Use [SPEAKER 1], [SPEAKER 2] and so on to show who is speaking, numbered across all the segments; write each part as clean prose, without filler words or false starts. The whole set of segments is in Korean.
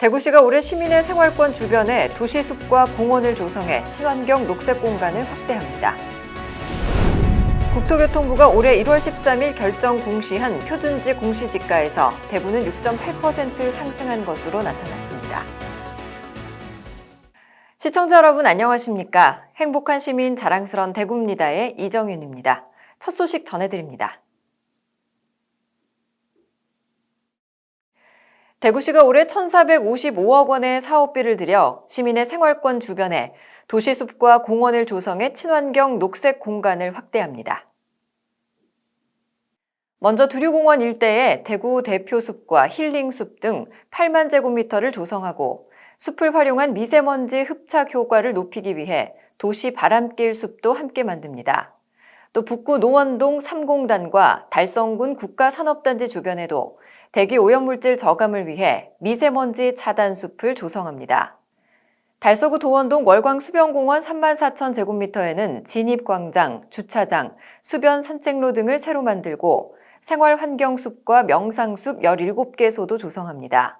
[SPEAKER 1] 대구시가 올해 시민의 생활권 주변에 도시숲과 공원을 조성해 친환경 녹색 공간을 확대합니다. 국토교통부가 올해 1월 13일 결정 공시한 표준지 공시지가에서 대구는 6.8% 상승한 것으로 나타났습니다. 시청자 여러분 안녕하십니까? 행복한 시민 자랑스런 대구입니다의 이정윤입니다. 첫 소식 전해드립니다. 대구시가 올해 1,455억 원의 사업비를 들여 시민의 생활권 주변에 도시숲과 공원을 조성해 친환경 녹색 공간을 확대합니다. 먼저 두류공원 일대에 대구 대표숲과 힐링숲 등 8만 제곱미터를 조성하고 숲을 활용한 미세먼지 흡착 효과를 높이기 위해 도시 바람길 숲도 함께 만듭니다. 또 북구 노원동 3공단과 달성군 국가산업단지 주변에도 대기 오염물질 저감을 위해 미세먼지 차단 숲을 조성합니다. 달서구 도원동 월광 수변공원 34,000 제곱미터에는 진입광장, 주차장, 수변 산책로 등을 새로 만들고 생활환경숲과 명상숲 17개소도 조성합니다.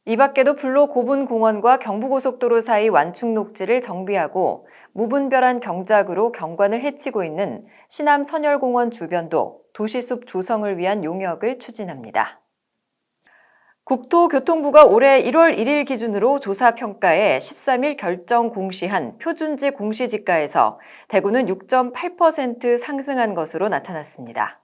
[SPEAKER 1] 이 밖에도 불로 고분공원과 경부고속도로 사이 완충녹지를 정비하고 무분별한 경작으로 경관을 해치고 있는 신암선열공원 주변도 도시숲 조성을 위한 용역을 추진합니다. 국토교통부가 올해 1월 1일 기준으로 조사평가에 13일 결정 공시한 표준지 공시지가에서 대구는 6.8% 상승한 것으로 나타났습니다.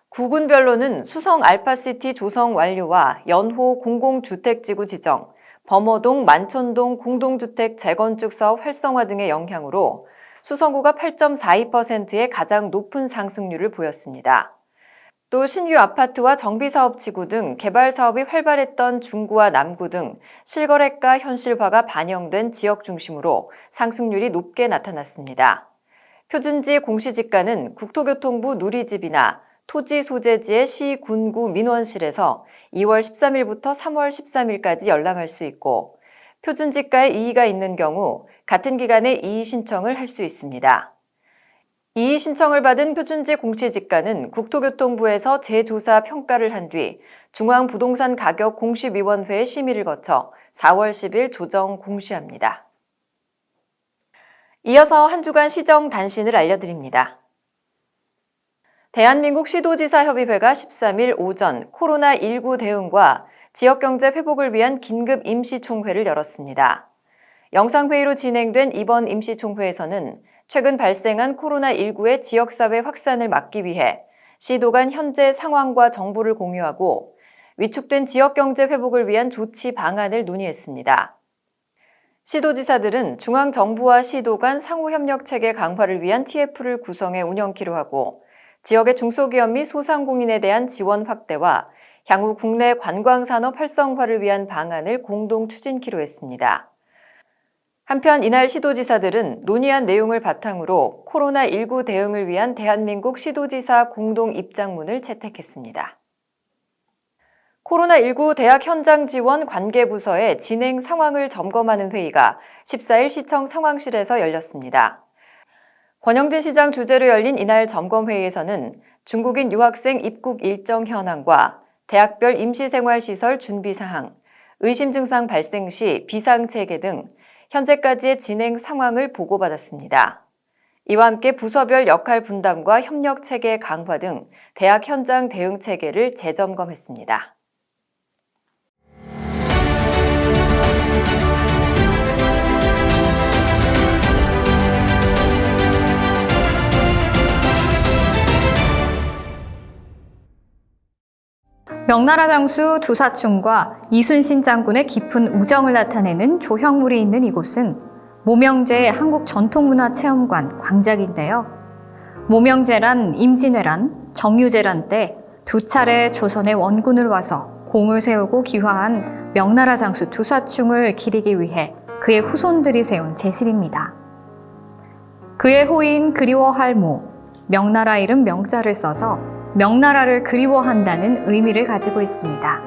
[SPEAKER 1] 구군별로는 수성 알파시티 조성 완료와 연호 공공주택지구 지정, 범어동 만촌동 공동주택 재건축 사업 활성화 등의 영향으로 수성구가 8.42%의 가장 높은 상승률을 보였습니다. 또 신규 아파트와 정비사업지구 등 개발 사업이 활발했던 중구와 남구 등 실거래가 현실화가 반영된 지역 중심으로 상승률이 높게 나타났습니다. 표준지 공시지가는 국토교통부 누리집이나 토지 소재지의 시, 군구, 민원실에서 2월 13일부터 3월 13일까지 열람할 수 있고 표준지가에 이의가 있는 경우 같은 기간에 이의 신청을 할 수 있습니다. 이의 신청을 받은 표준지 공시지가는 국토교통부에서 재조사 평가를 한 뒤 중앙부동산가격공시위원회의 심의를 거쳐 4월 10일 조정 공시합니다. 이어서 한 주간 시정 단신을 알려드립니다. 대한민국 시도지사협의회가 13일 오전 코로나19 대응과 지역경제 회복을 위한 긴급 임시총회를 열었습니다. 영상회의로 진행된 이번 임시총회에서는 최근 발생한 코로나19의 지역사회 확산을 막기 위해 시도 간 현재 상황과 정보를 공유하고 위축된 지역경제 회복을 위한 조치 방안을 논의했습니다. 시도지사들은 중앙정부와 시도 간 상호협력체계 강화를 위한 TF를 구성해 운영키로 하고 지역의 중소기업 및 소상공인에 대한 지원 확대와 향후 국내 관광산업 활성화를 위한 방안을 공동 추진키로 했습니다. 한편 이날 시도지사들은 논의한 내용을 바탕으로 코로나19 대응을 위한 대한민국 시도지사 공동 입장문을 채택했습니다. 코로나19 대학 현장 지원 관계부서의 진행 상황을 점검하는 회의가 14일 시청 상황실에서 열렸습니다. 권영진 시장 주재로 열린 이날 점검회의에서는 중국인 유학생 입국 일정 현황과 대학별 임시생활시설 준비사항, 의심 증상 발생 시 비상체계 등 현재까지의 진행 상황을 보고받았습니다. 이와 함께 부서별 역할 분담과 협력체계 강화 등 대학 현장 대응 체계를 재점검했습니다.
[SPEAKER 2] 명나라 장수 두사충과 이순신 장군의 깊은 우정을 나타내는 조형물이 있는 이곳은 모명제 한국전통문화체험관 광작인데요. 모명제란 임진왜란, 정유재란 때 두 차례 조선의 원군을 와서 공을 세우고 기화한 명나라 장수 두사충을 기리기 위해 그의 후손들이 세운 제실입니다. 그의 호인 그리워할 모, 명나라 이름 명자를 써서 명나라를 그리워한다는 의미를 가지고 있습니다.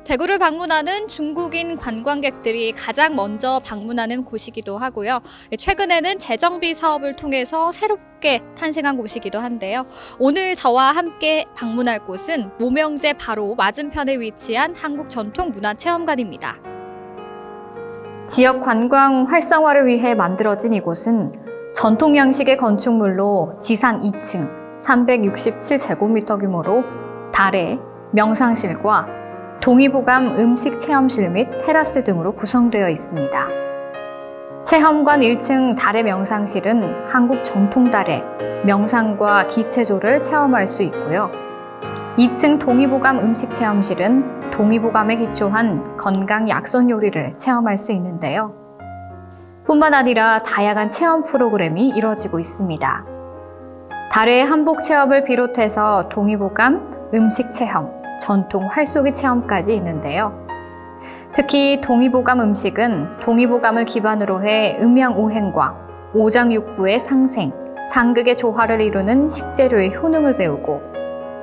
[SPEAKER 2] 대구를 방문하는 중국인 관광객들이 가장 먼저 방문하는 곳이기도 하고요. 최근에는 재정비 사업을 통해서 새롭게 탄생한 곳이기도 한데요. 오늘 저와 함께 방문할 곳은 모명제 바로 맞은편에 위치한 한국전통문화체험관입니다. 지역 관광 활성화를 위해 만들어진 이곳은 전통 양식의 건축물로 지상 2층 367제곱미터 규모로 달에 명상실과 동의보감 음식 체험실 및 테라스 등으로 구성되어 있습니다. 체험관 1층 달의 명상실은 한국 전통 달의 명상과 기체조를 체험할 수 있고요. 2층 동의보감 음식 체험실은 동의보감에 기초한 건강 약손 요리를 체험할 수 있는데요. 뿐만 아니라 다양한 체험 프로그램이 이뤄지고 있습니다. 달의 한복 체험을 비롯해서 동의보감 음식 체험, 전통 활쏘기 체험까지 있는데요. 특히 동의보감 음식은 동의보감을 기반으로 해 음양오행과 오장육부의 상생, 상극의 조화를 이루는 식재료의 효능을 배우고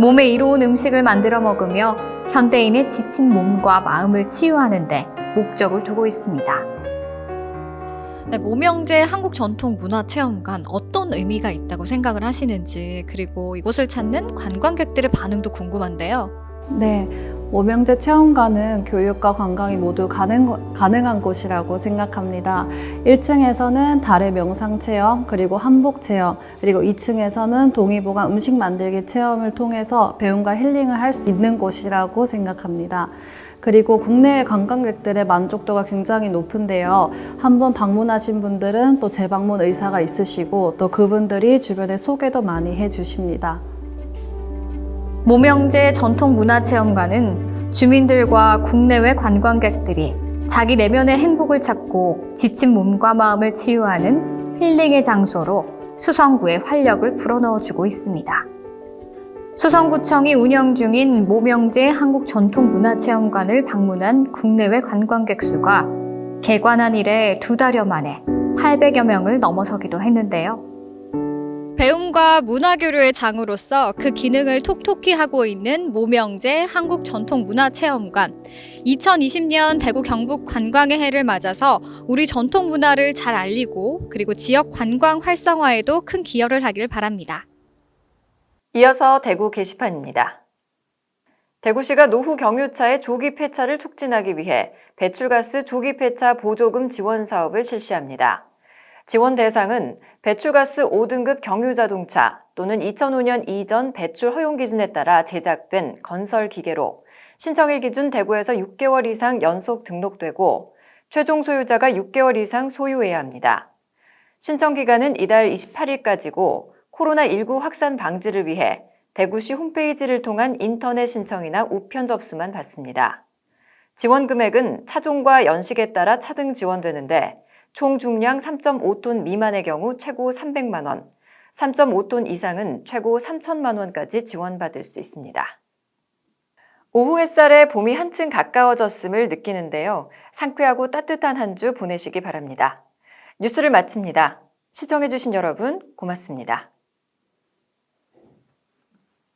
[SPEAKER 2] 몸에 이로운 음식을 만들어 먹으며 현대인의 지친 몸과 마음을 치유하는 데 목적을 두고 있습니다. 네, 모명제 한국전통문화체험관 어떤 의미가 있다고 생각을 하시는지, 그리고 이곳을 찾는 관광객들의 반응도 궁금한데요.
[SPEAKER 3] 네, 모명제 체험관은 교육과 관광이 모두 가능한 곳이라고 생각합니다. 1층에서는 달의 명상 체험, 그리고 한복 체험, 그리고 2층에서는 동의보감 음식 만들기 체험을 통해서 배움과 힐링을 할 수 있는 곳이라고 생각합니다. 그리고 국내외 관광객들의 만족도가 굉장히 높은데요. 한번 방문하신 분들은 또 재방문 의사가 있으시고 또 그분들이 주변에 소개도 많이 해주십니다.
[SPEAKER 2] 모명제 전통문화체험관은 주민들과 국내외 관광객들이 자기 내면의 행복을 찾고 지친 몸과 마음을 치유하는 힐링의 장소로 수성구의 활력을 불어넣어주고 있습니다. 수성구청이 운영 중인 모명제 한국전통문화체험관을 방문한 국내외 관광객 수가 개관한 이래 2달여 만에 800여 명을 넘어서기도 했는데요. 배움과 문화교류의 장으로서 그 기능을 톡톡히 하고 있는 모명제 한국전통문화체험관. 2020년 대구 경북 관광의 해를 맞아서 우리 전통문화를 잘 알리고 그리고 지역 관광 활성화에도 큰 기여를 하길 바랍니다.
[SPEAKER 1] 이어서 대구 게시판입니다. 대구시가 노후 경유차의 조기 폐차를 촉진하기 위해 배출가스 조기 폐차 보조금 지원 사업을 실시합니다. 지원 대상은 배출가스 5등급 경유자동차 또는 2005년 이전 배출 허용 기준에 따라 제작된 건설 기계로 신청일 기준 대구에서 6개월 이상 연속 등록되고 최종 소유자가 6개월 이상 소유해야 합니다. 신청 기간은 이달 28일까지고 코로나19 확산 방지를 위해 대구시 홈페이지를 통한 인터넷 신청이나 우편 접수만 받습니다. 지원 금액은 차종과 연식에 따라 차등 지원되는데 총 중량 3.5톤 미만의 경우 최고 300만 원, 3.5톤 이상은 최고 3천만 원까지 지원받을 수 있습니다. 오후 햇살에 봄이 한층 가까워졌음을 느끼는데요. 상쾌하고 따뜻한 한 주 보내시기 바랍니다. 뉴스를 마칩니다. 시청해주신 여러분 고맙습니다.